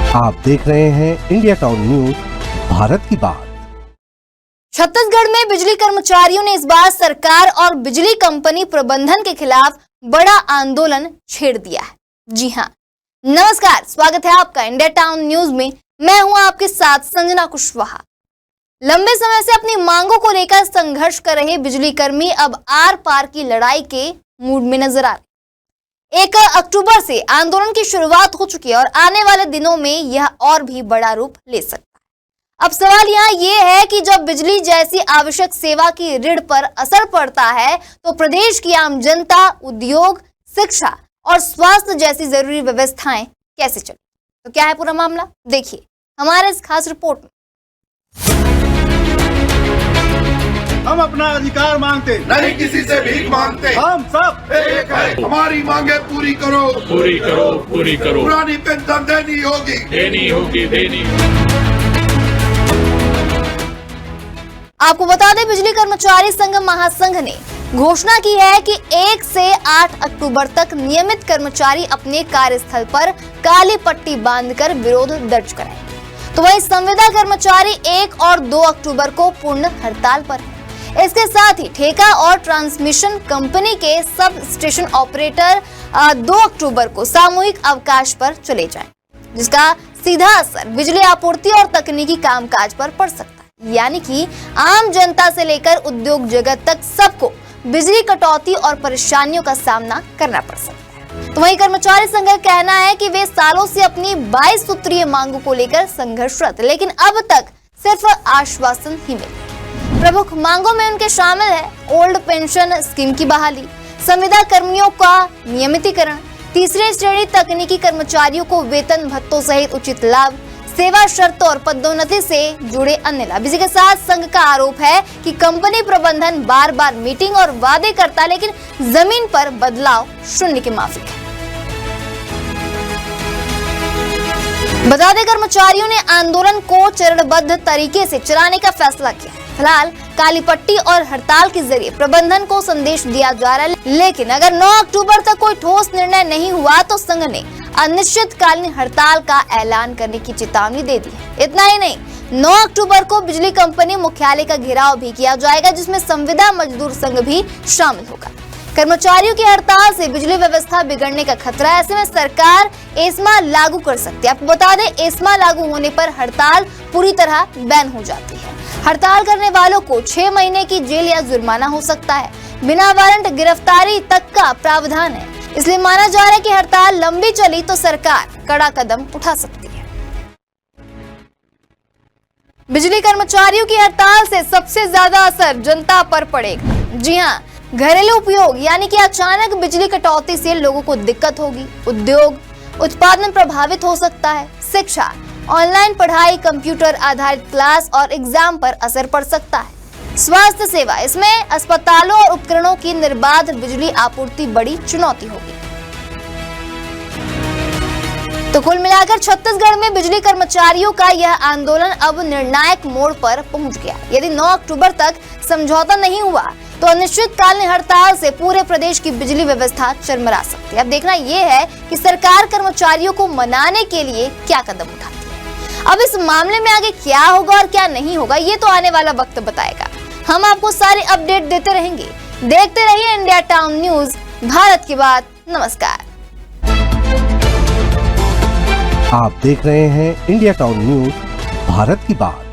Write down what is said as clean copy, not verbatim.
आप देख रहे हैं इंडिया टाउन न्यूज, भारत की बात। छत्तीसगढ़ में बिजली कर्मचारियों ने इस बार सरकार और बिजली कंपनी प्रबंधन के खिलाफ बड़ा आंदोलन छेड़ दिया है। जी हां, नमस्कार, स्वागत है आपका इंडिया टाउन न्यूज में। मैं हूं आपके साथ संजना कुशवाहा। लंबे समय से अपनी मांगों को लेकर संघर्ष कर रहे बिजली कर्मी अब आर पार की लड़ाई के मूड में नजर आ रहे। 1 अक्टूबर से आंदोलन की शुरुआत हो चुकी है और आने वाले दिनों में यह और भी बड़ा रूप ले सकता है। अब सवाल यहाँ ये है कि जब बिजली जैसी आवश्यक सेवा की रीढ़ पर असर पड़ता है तो प्रदेश की आम जनता, उद्योग, शिक्षा और स्वास्थ्य जैसी जरूरी व्यवस्थाएं कैसे चले। तो क्या है पूरा मामला, देखिए हमारे इस खास रिपोर्ट में। हम अपना अधिकार मांगते नहीं किसी से भीख मांगते, हम सब एक है। हमारी मांगे पूरी करो, पूरी करो, पूरी करो। पुरानी पेंशन देनी होगी, देनी होगी, देनी। आपको बता दें, बिजली कर्मचारी संघ महासंघ ने घोषणा की है कि 1 से 8 अक्टूबर तक नियमित कर्मचारी अपने कार्यस्थल पर काली पट्टी बांधकर विरोध दर्ज कराएंगे। तो वहीं संविदा कर्मचारी 1 और 2 अक्टूबर को पूर्ण हड़ताल पर है। इसके साथ ही ठेका और ट्रांसमिशन कंपनी के सब स्टेशन ऑपरेटर 2 अक्टूबर को सामूहिक अवकाश पर चले जाएं, जिसका सीधा असर बिजली आपूर्ति और तकनीकी कामकाज पर पड़ सकता है। यानी कि आम जनता से लेकर उद्योग जगत तक सबको बिजली कटौती और परेशानियों का सामना करना पड़ सकता है। तो वहीं कर्मचारी संघ का कहना है कि वे सालों से अपनी 22 सूत्रीय मांगों को लेकर संघर्षरत, लेकिन अब तक सिर्फ आश्वासन ही मिले। प्रमुख मांगों में उनके शामिल है ओल्ड पेंशन स्कीम की बहाली, संविदा कर्मियों का नियमितीकरण, तीसरे श्रेणी तकनीकी कर्मचारियों को वेतन भत्तों सहित उचित लाभ, सेवा शर्तों और पदोन्नति से जुड़े अन्य लाभ। इसी के साथ संघ का आरोप है कि कंपनी प्रबंधन बार बार मीटिंग और वादे करता है, लेकिन जमीन पर बदलाव शून्य के माफिक है। बता दें, कर्मचारियों ने आंदोलन को चरणबद्ध तरीके से चलाने का फैसला किया। फिलहाल काली पट्टी और हड़ताल के जरिए प्रबंधन को संदेश दिया जा रहा है, लेकिन अगर 9 अक्टूबर तक कोई ठोस निर्णय नहीं हुआ तो संघ ने अनिश्चितकालीन हड़ताल का ऐलान करने की चेतावनी दे दी है। इतना ही नहीं, 9 अक्टूबर को बिजली कंपनी मुख्यालय का घेराव भी किया जाएगा, जिसमें संविदा मजदूर संघ भी शामिल होगा। कर्मचारियों की हड़ताल से बिजली व्यवस्था बिगड़ने का खतरा है। ऐसे में सरकार एस्मा लागू कर सकती है। आपको बता दें, एस्मा लागू होने पर हड़ताल पूरी तरह बैन हो जाती है। हड़ताल करने वालों को 6 महीने की जेल या जुर्माना हो सकता है। बिना वारंट गिरफ्तारी तक का प्रावधान है। इसलिए माना जा रहा है कि हड़ताल लंबी चली तो सरकार कड़ा कदम उठा सकती है। बिजली कर्मचारियों की हड़ताल से सबसे ज्यादा असर जनता पर पड़ेगा। जी हां, घरेलू उपयोग यानी कि अचानक बिजली कटौती से लोगों को दिक्कत होगी। उद्योग उत्पादन प्रभावित हो सकता है। शिक्षा, ऑनलाइन पढ़ाई, कंप्यूटर आधारित क्लास और एग्जाम पर असर पड़ सकता है। स्वास्थ्य सेवा, इसमें अस्पतालों और उपकरणों की निर्बाध बिजली आपूर्ति बड़ी चुनौती होगी। तो कुल मिलाकर छत्तीसगढ़ में बिजली कर्मचारियों का यह आंदोलन अब निर्णायक मोड़ पर पहुंच गया। यदि 9 अक्टूबर तक समझौता नहीं हुआ तो अनिश्चितकालीन हड़ताल से पूरे प्रदेश की बिजली व्यवस्था चरमरा सकती है। अब देखना यह है कि सरकार कर्मचारियों को मनाने के लिए क्या कदम उठाती है। अब इस मामले में आगे क्या होगा और क्या नहीं होगा, ये तो आने वाला वक्त बताएगा। हम आपको सारे अपडेट देते रहेंगे। देखते रहिए इंडिया टाउन न्यूज, भारत की बात। नमस्कार। आप देख रहे हैं इंडिया टाउन न्यूज, भारत की बात।